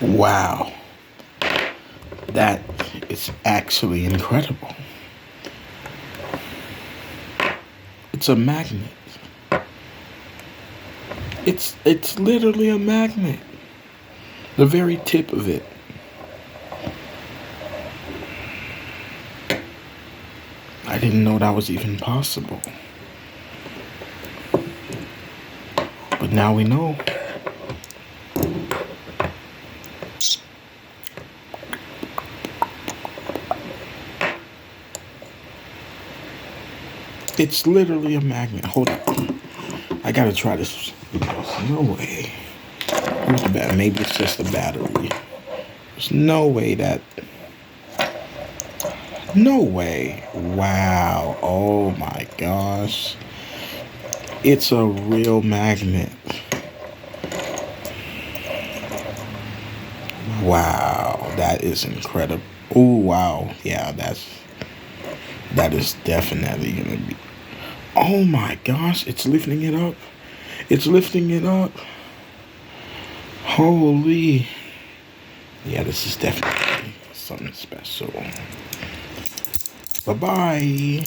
Wow, that is actually incredible. It's a magnet. It's literally a magnet. The very tip of it. I didn't know that was even possible. But now we know. It's literally a magnet. Hold on. I gotta try this. No way. Where's the battery? Maybe it's just the battery. There's no way that. No way. Wow. Oh my gosh. It's a real magnet. Wow. That is incredible. Oh wow. Yeah, that is definitely gonna be. Oh my gosh, it's lifting it up. It's lifting it up. Holy. Yeah, this is definitely something special. Bye bye.